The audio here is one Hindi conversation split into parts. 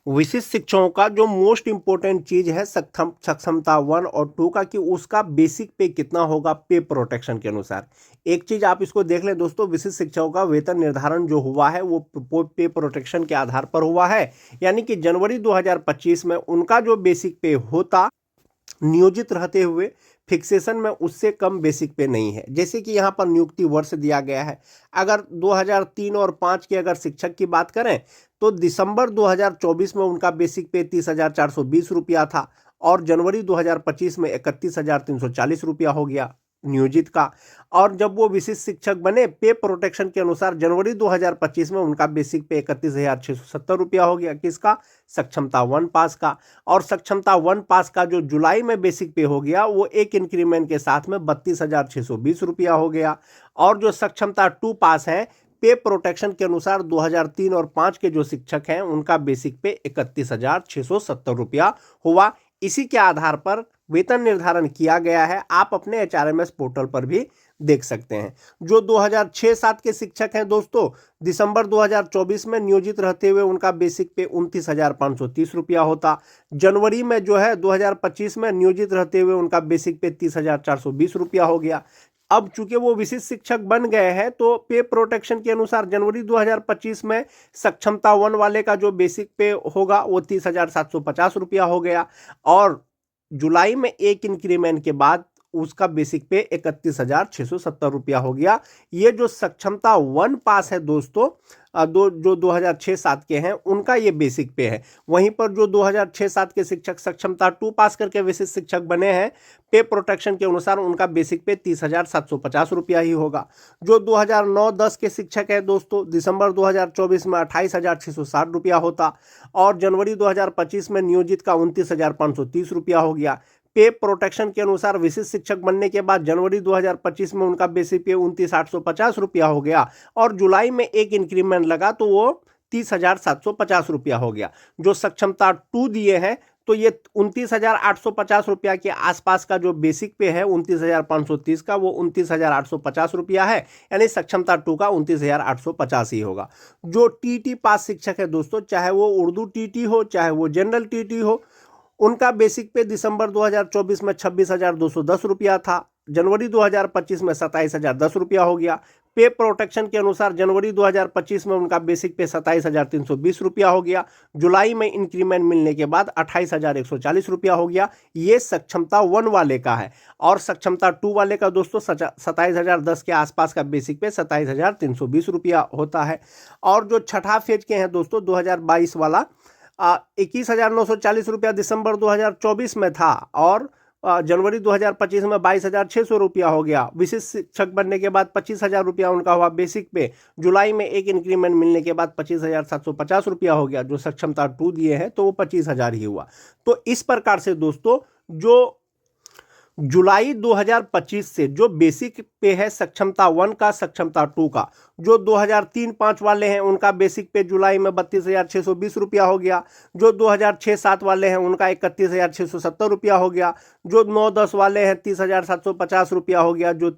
विशिष्ट शिक्षकों का जो मोस्ट इंपॉर्टेंट चीज है सक्षमता 1 और 2 का, कि उसका बेसिक पे कितना होगा पे प्रोटेक्शन के अनुसार। एक चीज आप इसको देख लें दोस्तों, विशिष्ट शिक्षकों का वेतन निर्धारण जो हुआ है वो पे प्रोटेक्शन के आधार पर हुआ है। यानी कि जनवरी 2025 में उनका जो बेसिक पे होता नियोजित रहते हुए फिक्सेशन में उससे कम बेसिक पे नहीं है। जैसे कि यहाँ पर नियुक्ति वर्ष दिया गया है, अगर 2003 और 5 के अगर शिक्षक की बात करें तो दिसंबर 2024 में उनका बेसिक पे 30,420 रुपया था और जनवरी 2025 में 31,340 रुपया हो गया नियोजित का। और जब वो विशिष्ट शिक्षक बने पे प्रोटेक्शन के अनुसार जनवरी 2025 में उनका बेसिक पे 31,670 रुपया हो गया। किसका? सक्षमता 1 पास का। और सक्षमता 1 पास का जो जुलाई में बेसिक पे हो गया वो एक इंक्रीमेंट के साथ में 32,620 रुपया हो गया। और जो सक्षमता 2 पास है पे प्रोटेक्शन के अनुसार 2003 और 5 के जो शिक्षक हैं उनका बेसिक पे 31,670 रुपया हुआ। इसी के आधार पर वेतन निर्धारण किया गया है, आप अपने एचआरएमएस पोर्टल पर भी देख सकते हैं। जो 2006-7 के शिक्षक हैं दोस्तों, दिसंबर 2024 में नियोजित रहते हुए उनका बेसिक पे 29,530 रुपया होता। जनवरी में जो है 2025 में नियोजित रहते हुए उनका बेसिक पे 30,420 रुपया हो गया। अब चूंकि वो विशिष्ट शिक्षक बन गए हैं तो पे प्रोटेक्शन के अनुसार जनवरी 2025 में सक्षमता 1 वाले का जो बेसिक पे होगा वो 30,750 रुपया हो गया। और जुलाई में एक इंक्रीमेंट के बाद उसका बेसिक पे 31,670 रुपया हो गया। ये जो सक्षमता 1 पास है दोस्तों, जो 2006-7 के हैं उनका ये बेसिक पे है। वहीं पर जो 2006-7 के शिक्षक सक्षमता 2 पास करके विशिष्ट शिक्षक बने हैं पे प्रोटेक्शन के अनुसार उनका बेसिक पे 30,750 रुपया ही होगा। जो 2009-10 के शिक्षक हैं दोस्तों, दिसंबर 2024 में 28,660 रुपया होता और जनवरी 2025 में नियोजित का 29,530 रुपया हो गया। पे प्रोटेक्शन के अनुसार विशिष्ट शिक्षक बनने के बाद जनवरी 2025 में उनका बेसिक पे 29,850 रुपया हो गया और जुलाई में एक इंक्रीमेंट लगा तो वो 30,750 रुपया हो गया। जो सक्षमता 2 दिए हैं तो ये 29,850 रुपया के आसपास का जो बेसिक पे है 29,530 का, वो 29,850 रुपया है। यानी सक्षमता 2 का 29,850 ही होगा। जो टीटी पास शिक्षक है दोस्तों, चाहे वो उर्दू टीटी हो चाहे वो जनरल टीटी हो, उनका बेसिक पे दिसंबर 2024 में 26,210 रुपया था, जनवरी 2025 में 27,010 रुपया हो गया। पे प्रोटेक्शन के अनुसार जनवरी 2025 में उनका बेसिक पे 27,320 रुपया हो गया। जुलाई में इंक्रीमेंट मिलने के बाद 28,140 रुपया हो गया। ये सक्षमता 1 वाले का है। और सक्षमता 2 वाले का दोस्तों 27,010 के आसपास का बेसिक पे 27,320 रुपया होता है। और जो छठा फेज के हैं दोस्तों 2022 वाला, 21,940 रुपया दिसंबर 2024 में था और जनवरी 2025 में 22,600 रुपया हो गया। विशिष्ट शिक्षक बनने के बाद 25,000 रुपया उनका हुआ बेसिक पे। जुलाई में एक इंक्रीमेंट मिलने के बाद 25,750 रुपया हो गया। जो सक्षमता 2 दिए हैं तो वो 25,000 ही हुआ। तो इस प्रकार से दोस्तों जो जुलाई 2025 से जो बेसिक पे है सक्षमता 1 का सक्षमता 2 का, जो 2003-5 वाले हैं उनका बेसिक पे जुलाई में 32,620 रुपया हो गया। जो 2006-7 वाले हैं उनका 31,670 रुपया हो गया। जो 9-10 वाले हैं 30,750 रुपया हो गया। जो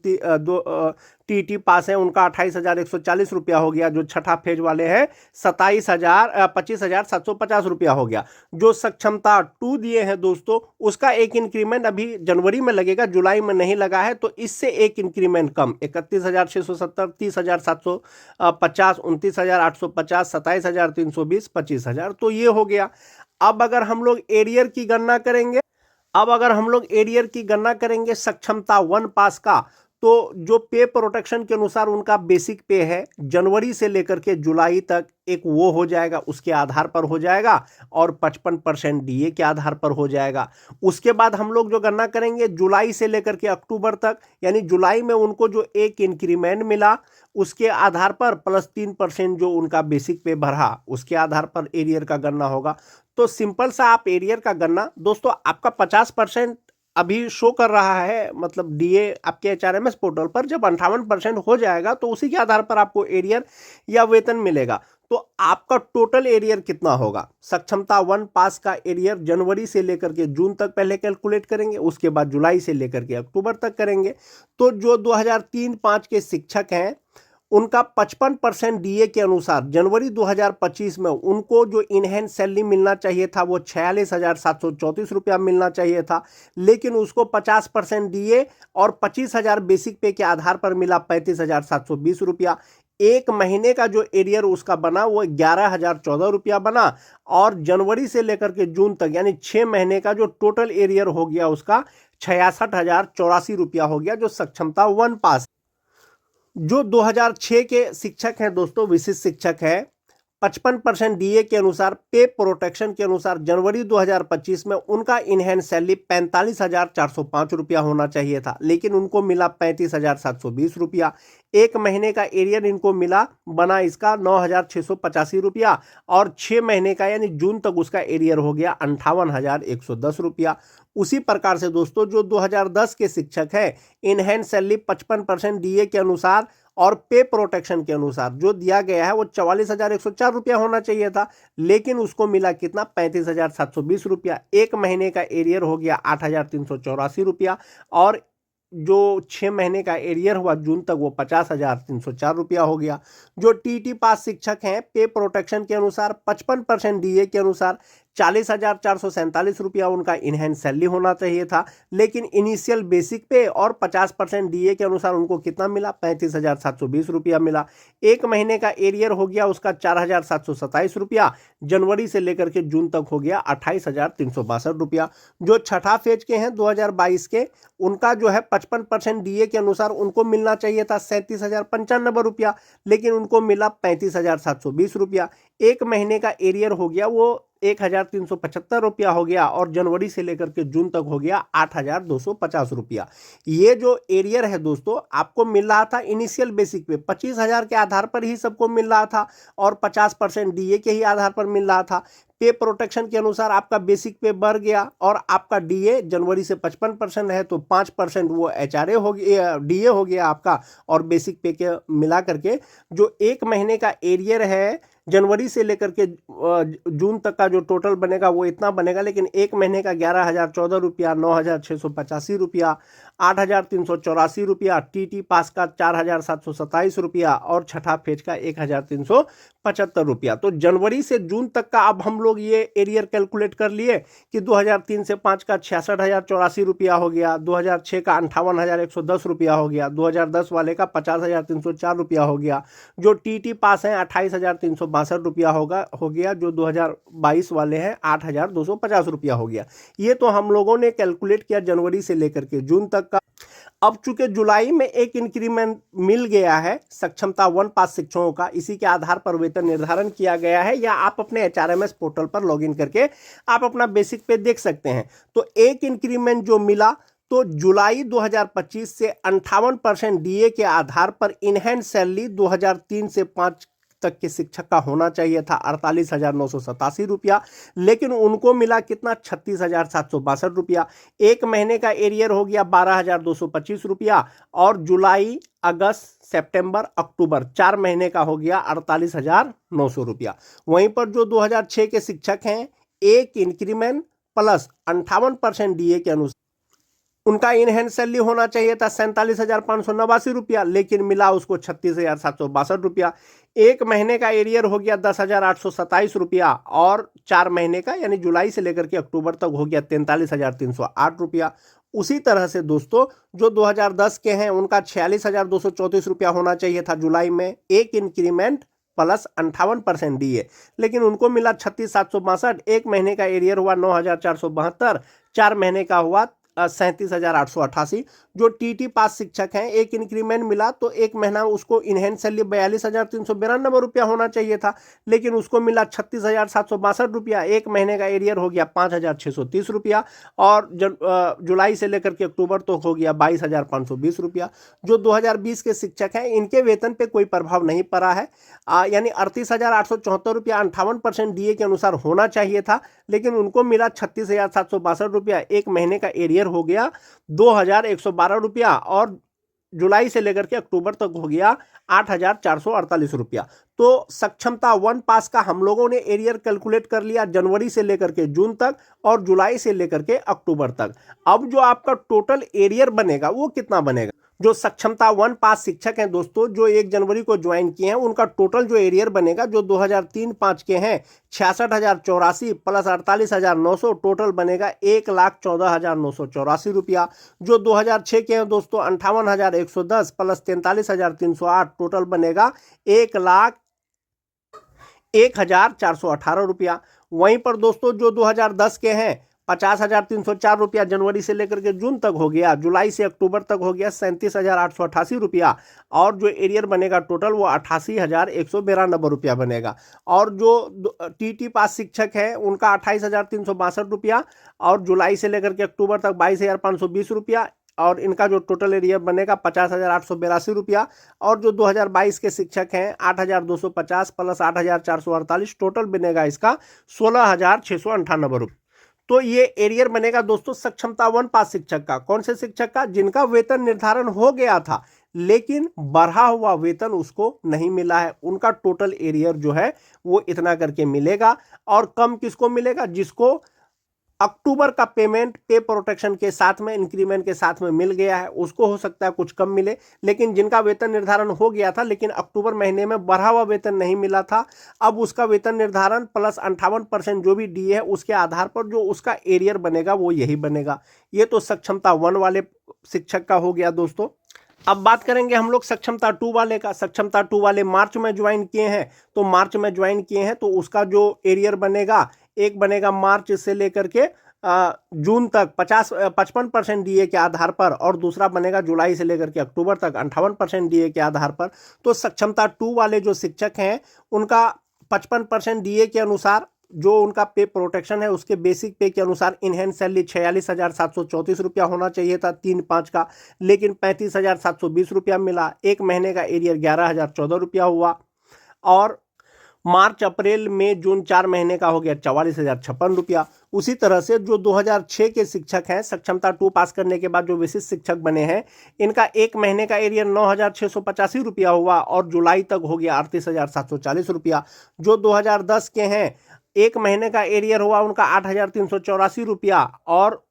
टीटी पास है उनका 28,140 रुपया हो गया। जो छठा फेज वाले हैं 25,750 रुपया हो गया। जो सक्षमता 2 दिए हैं दोस्तों उसका एक इंक्रीमेंट अभी जनवरी में लगेगा, जुलाई में नहीं लगा है, तो इससे एक इंक्रीमेंट कम 31,670, 30,750, 29,850, 27,320, 25,000, तो ये हो गया। अब अगर हम लोग एरियर की गणना करेंगे सक्षमता 1 पास का, तो जो पे प्रोटेक्शन के अनुसार उनका बेसिक पे है जनवरी से लेकर के जुलाई तक एक वो हो जाएगा, उसके आधार पर हो जाएगा और 55% डीए के आधार पर हो जाएगा। उसके बाद हम लोग जो गणना करेंगे जुलाई से लेकर के अक्टूबर तक, यानी जुलाई में उनको जो एक इंक्रीमेंट मिला उसके आधार पर प्लस 3% जो उनका बेसिक पे बढ़ा उसके आधार पर एरियर का गणना होगा। तो सिंपल सा आप एरियर का गणना दोस्तों, आपका 50% अभी शो कर रहा है, मतलब डीए आपके एचआरएमएस पोर्टल पर जब 58% हो जाएगा तो उसी के आधार पर आपको एरियर या वेतन मिलेगा। तो आपका टोटल एरियर कितना होगा, सक्षमता 1 पास का एरियर जनवरी से लेकर के जून तक पहले कैलकुलेट करेंगे, उसके बाद जुलाई से लेकर के अक्टूबर तक करेंगे। तो जो 2003-5 के शिक्षक हैं उनका 55% डीए के अनुसार जनवरी 2025 में उनको जो इनहैंस सैलरी मिलना चाहिए था वो 46,734 रुपया मिलना चाहिए था, लेकिन उसको 50% डीए और 25,000 बेसिक पे के आधार पर मिला 35,720 रुपया। एक महीने का जो एरियर उसका बना वो 11,014 रुपया बना, और जनवरी से लेकर के जून तक यानी 6 महीने का जो टोटल एरियर हो गया उसका 66,084 रुपया हो गया, जो सक्षमता 1 पास। जो 2006 के शिक्षक हैं दोस्तों, विशिष्ट शिक्षक है, 55% डीए के अनुसार पे प्रोटेक्शन के अनुसार जनवरी 2025 में उनका इनहैंस सैलरी 45,405 रुपया होना चाहिए था, लेकिन उनको मिला 35,720 रुपया। एक महीने का एरियर इनको मिला बना इसका 9,685 रुपया, और 6 महीने का यानी जून तक उसका एरियर हो गया 58,110 रुपया। उसी प्रकार से दोस्तों जो 2010 के शिक्षक है, इनहैंस सैलरी 55% डीए के अनुसार और पे प्रोटेक्शन के अनुसार जो दिया गया है वो 44,104 रुपया होना चाहिए था, लेकिन उसको मिला कितना 35,720 रुपया। एक महीने का एरियर हो गया 8,384 रुपया, और जो 6 महीने का एरियर हुआ जून तक वो 50,304 रुपया हो गया। जो टीटी पास शिक्षक हैं, पे प्रोटेक्शन के अनुसार 55% डीए के अनुसार 40,447 रुपया उनका इनहैंस सैलरी होना चाहिए था, लेकिन इनिशियल बेसिक पे और 50% डीए के अनुसार उनको कितना मिला 35,720 रुपया मिला। एक महीने का एरियर हो गया उसका 4,727 रुपया, जनवरी से लेकर के जून तक हो गया 28,362 रुपया। जो छठा फेज के हैं 2022 के, उनका जो है 55% डीए के अनुसार उनको मिलना चाहिए था 37,095 रुपया, लेकिन उनको मिला 35,720 रुपया। एक महीने का एरियर हो गया वो 1,375 रुपया हो गया, और जनवरी से लेकर के जून तक हो गया 8,250 रुपया। ये जो एरियर है दोस्तों आपको मिल रहा था इनिशियल बेसिक पे 25,000 के आधार पर ही सबको मिल रहा था, और 50% डीए के ही आधार पर मिल रहा था। पे प्रोटेक्शन के अनुसार आपका बेसिक पे बढ़ गया, और आपका डीए जनवरी से 55% है तो 5% वो एचआरए हो गया, डीए हो गया आपका, और बेसिक पे के मिला करके जो एक महीने का एरियर है जनवरी से लेकर के जून तक का जो टोटल बनेगा वो इतना बनेगा, लेकिन एक महीने का 11,014 रुपया, 9,685 रुपया, 8,384 रुपया, टीटी पास का 4,727 रुपया, और छठा फेज का 1,375 रुपया। तो जनवरी से जून तक का अब हम लोग ये एरियर कैलकुलेट कर लिए कि 2003 से 5 का 66,084 रुपया हो गया, 2006 का 58,110 रुपया हो गया, 2010 वाले का 50,304 रुपया हो गया, जो टीटी पास है 28,362 रुपया हो गया, जो 2022 वाले हैं 8,250 रुपया हो गया। ये तो हम लोगों ने कैलकुलेट किया जनवरी से लेकर के जून तक का। अब चूंकि जुलाई में एक इंक्रीमेंट मिल गया है सक्षमता 1 पास शिक्षकों का, इसी के आधार पर वेतन निर्धारण किया गया है, या आप अपने एचआरएमएस पोर्टल पर लॉगिन करके आप अपना बेसिक पे देख सकते हैं। तो एक इंक्रीमेंट जो मिला तो जुलाई 2025 से 58% डीए के आधार पर इनहैंस सैलरी 2003 से 5 तक के शिक्षक का होना चाहिए था 48,987 रुपया, लेकिन उनको मिला कितना 36,762 रुपया। एक महीने का एरियर हो गया 12,225 रुपया, और जुलाई, अगस्त, सितंबर, अक्टूबर 4 महीने का हो गया 48,900 रुपया। वहीं पर जो 2006 के शिक्षक हैं, एक इंक्रीमेंट प्लस 58% डीए के अनुसार उनका इनहैंस सैलरी होना चाहिए था 47,589 रुपया, लेकिन मिला उसको 36,762 रुपया। एक महीने का एरियर हो गया 10,827 रुपया, और 4 महीने का यानी जुलाई से लेकर के अक्टूबर तक हो गया 43,308 रुपया। उसी तरह से दोस्तों जो 2010 के हैं उनका 46,234 रुपया होना चाहिए था जुलाई में, एक इंक्रीमेंट प्लस 58% डीए, लेकिन उनको मिला 36,762। एक महीने का एरियर हुआ 9,472, 4 महीने का हुआ 37,888। जो टीटी पास शिक्षक हैं, एक इंक्रीमेंट मिला तो एक महीना उसको इनहैंस सैलरी 42,392 रुपया होना चाहिए था, लेकिन उसको मिला 36,762 रुपया। एक महीने का एरियर हो गया 5,630 रुपया, और जुलाई से लेकर के अक्टूबर तक हो गया 22,520 रुपया। जो 2020 के शिक्षक हैं इनके वेतन पे कोई प्रभाव नहीं पड़ा है, यानी 38,874 रुपया 58% डीए के अनुसार होना चाहिए था, लेकिन उनको मिला 36,762 रुपया। एक महीने का एरियर हो गया 2,112 रुपया, और जुलाई से लेकर के अक्टूबर तक हो गया 8,448 रुपया। तो सक्षमता 1 पास का हम लोगों ने एरियर कैलकुलेट कर लिया जनवरी से लेकर के जून तक और जुलाई से लेकर के अक्टूबर तक। अब जो आपका टोटल एरियर बनेगा वो कितना बनेगा, जो सक्षमता 1 पास शिक्षक हैं दोस्तों, जो 1 जनवरी को ज्वाइन किए हैं, उनका टोटल जो एरियर बनेगा जो 2003-5 के हैं 66,084 प्लस 48,900, टोटल बनेगा 1,14,984 रुपया। जो 2006 के हैं दोस्तों 58,110 प्लस 43,308, टोटल बनेगा 1,01,418 रुपया। वहीं पर दोस्तों जो 2010 के हैं 50,304 रुपया जनवरी से लेकर के जून तक हो गया, जुलाई से अक्टूबर तक हो गया 37,888 रुपया, और जो एरियर बनेगा टोटल वो 88,192 रुपया बनेगा। और जो टीटी पास शिक्षक है उनका 28,362 रुपया, और जुलाई से लेकर के अक्टूबर तक 22,520 रुपया, और इनका जो टोटल एरियर बनेगा 50,882 रुपया। और जो 2022 के शिक्षक हैं 8,250 प्लस 8,448, टोटल बनेगा इसका 16,698 रुपये। तो ये एरियर बनेगा दोस्तों सक्षमता 1 पास शिक्षक का। कौन से शिक्षक का? जिनका वेतन निर्धारण हो गया था लेकिन बढ़ा हुआ वेतन उसको नहीं मिला है, उनका टोटल एरियर जो है वो इतना करके मिलेगा। और कम किसको मिलेगा? जिसको अक्टूबर का पेमेंट पे प्रोटेक्शन के साथ में, इंक्रीमेंट के साथ में मिल गया है, उसको हो सकता है कुछ कम मिले। लेकिन जिनका वेतन निर्धारण हो गया था लेकिन अक्टूबर महीने में बढ़ा हुआ वेतन नहीं मिला था, अब उसका वेतन निर्धारण प्लस 58% जो भी डीए है उसके आधार पर जो उसका एरियर बनेगा वो यही बनेगा। ये तो सक्षमता 1 वाले शिक्षक का हो गया दोस्तों। अब बात करेंगे हम लोग सक्षमता 2 वाले का। सक्षमता 2 वाले मार्च में ज्वाइन किए हैं, तो मार्च में ज्वाइन किए हैं तो उसका जो एरियर बनेगा, एक बनेगा मार्च से लेकर के जून तक 55% डीए के आधार पर, और दूसरा बनेगा जुलाई से लेकर के अक्टूबर तक 58% डीए के आधार पर। तो सक्षमता 2 वाले जो शिक्षक हैं उनका 55% डीए के अनुसार जो उनका पे प्रोटेक्शन है उसके बेसिक पे के अनुसार इनहेंस सैलरी 46,734 रुपया होना चाहिए था 3-5 का, लेकिन 35,720 रुपया मिला। एक महीने का एरियर 11,014 रुपया हुआ। और मार्च अप्रैल मई जून 4 महीने का हो गया 44,056 रुपया। उसी तरह से जो 2006 के शिक्षक हैं सक्षमता 2 पास करने के बाद जो विशिष्ट शिक्षक बने हैं, इनका एक महीने का एरियर 9,685 रुपया हुआ, और जुलाई तक हो गया 38,740 रुपया। जो 2010 के हैं एक महीने का एरियर हुआ उनका 8,384 रुपया, और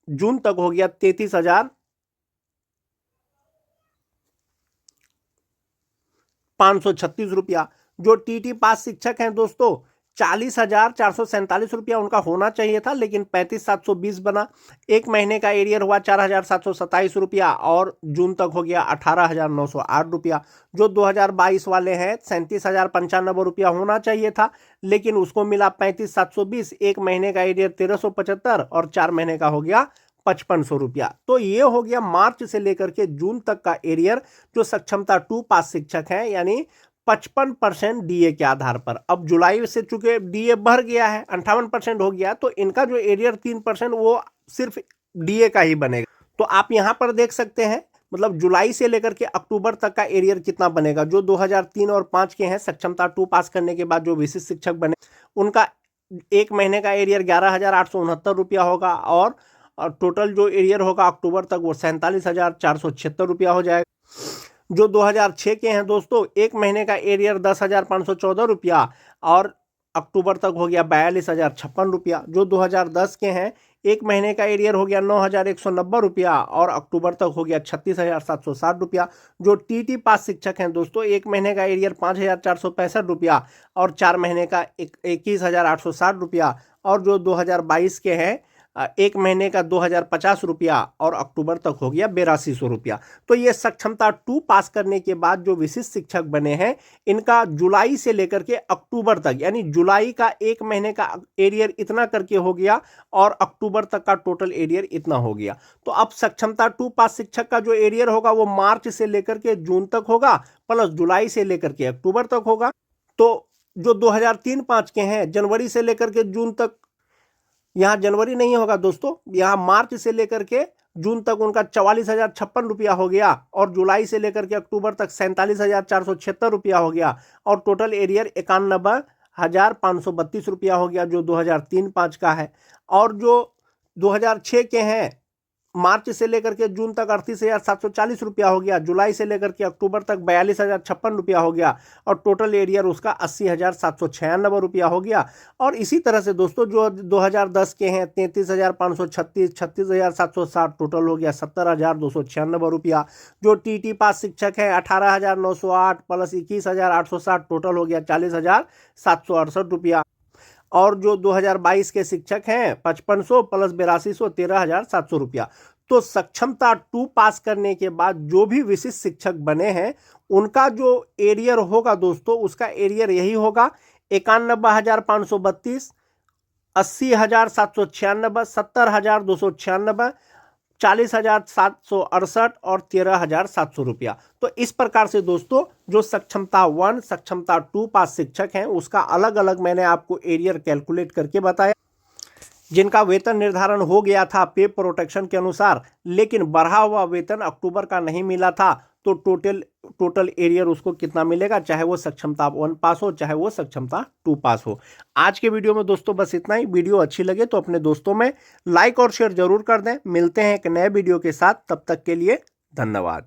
जून तक हो गया 33,536 रुपया। जो टीटी पास शिक्षक हैं दोस्तों 40,447 रुपया उनका होना चाहिए था लेकिन 35,720 बना। एक महीने का एरियर हुआ 4,727 रुपया, और जून तक हो गया 18,908 रुपया। जो 2022 वाले हैं 37,095 रुपया होना चाहिए था लेकिन उसको मिला 35,720। एक महीने का एरियर 1,375, और 4 महीने का हो गया 5,500 रुपया। तो ये हो गया मार्च से लेकर के जून तक का एरियर जो सक्षमता 2 पास शिक्षक हैं, यानी 55% डीए के आधार पर। अब जुलाई से चूंकि डीए बढ़ गया है 58% हो गया, तो इनका जो एरियर 3% वो सिर्फ डीए का ही बनेगा। तो आप यहां पर देख सकते हैं मतलब जुलाई से लेकर के अक्टूबर तक का एरियर कितना बनेगा। जो 2003 और 5 के हैं सक्षमता 2 पास करने के बाद जो विशिष्ट शिक्षक बने उनका एक महीने का एरियर 11,869 रुपया होगा, और टोटल जो एरियर होगा अक्टूबर तक वो 47,476 रुपया हो जाएगा। जो 2006 के हैं दोस्तों एक महीने का एरियर 10,514 रुपया, और अक्टूबर तक हो गया 42,056 रुपया। जो 2010 के हैं एक महीने का एरियर हो गया 9,190 रुपया, और अक्टूबर तक हो गया 36,760 रुपया। जो टीटी पास शिक्षक हैं दोस्तों एक महीने का एरियर 5,465 रुपया, और 4 महीने का 21,860 रुपया। और जो 2022 के हैं एक महीने का 2,050 रुपया, और अक्टूबर तक हो गया 8,200 रुपया। तो ये सक्षमता 2 पास करने के बाद जो विशिष्ट शिक्षक बने हैं इनका जुलाई से लेकर के अक्टूबर तक, यानी जुलाई का एक महीने का एरियर इतना करके हो गया, और अक्टूबर तक का टोटल एरियर इतना हो गया। तो अब सक्षमता 2 पास शिक्षक का जो एरियर होगा वो मार्च से लेकर के जून तक होगा, प्लस जुलाई से लेकर के अक्टूबर तक होगा। तो जो 2003-5 के हैं जनवरी से लेकर के जून तक, यहाँ जनवरी नहीं होगा दोस्तों, यहाँ मार्च से लेकर के जून तक उनका 44,056 रुपया हो गया, और जुलाई से लेकर के अक्टूबर तक 47,476 रुपया हो गया, और टोटल एरियर 91,532 रुपया हो गया जो 2003-5 का है। और जो 2006 के हैं मार्च से लेकर के जून तक 38,740 रुपया हो गया, जुलाई से लेकर के अक्टूबर तक 42,056 रुपया हो गया और टोटल एरियर उसका 80,796 रुपया हो गया। और इसी तरह से दोस्तों जो 2010 के हैं 33,536, 36,760 टोटल हो गया 70,296 रुपया। जो टीटी पास शिक्षक हैं 18,908 प्लस 21,860 टोटल हो गया 40,768 रुपया। और जो 2022 के शिक्षक हैं 5500 प्लस 8200 13,700 रुपया। तो सक्षमता 2 पास करने के बाद जो भी विशिष्ट शिक्षक बने हैं उनका जो एरियर होगा दोस्तों, उसका एरियर यही होगा 91,532, 80,796, 70,296, 40,768 और 13,700 रुपया। तो इस प्रकार से दोस्तों जो सक्षमता 1, सक्षमता 2 पास शिक्षक हैं उसका अलग अलग मैंने आपको एरियर कैलकुलेट करके बताया, जिनका वेतन निर्धारण हो गया था पे प्रोटेक्शन के अनुसार, लेकिन बढ़ा हुआ वेतन अक्टूबर का नहीं मिला था। तो टोटल एरियर उसको कितना मिलेगा, चाहे वो सक्षमता 1 पास हो चाहे वो सक्षमता 2 पास हो। आज के वीडियो में दोस्तों बस इतना ही। वीडियो अच्छी लगे तो अपने दोस्तों में लाइक और शेयर जरूर कर दें। मिलते हैं एक नए वीडियो के साथ, तब तक के लिए धन्यवाद।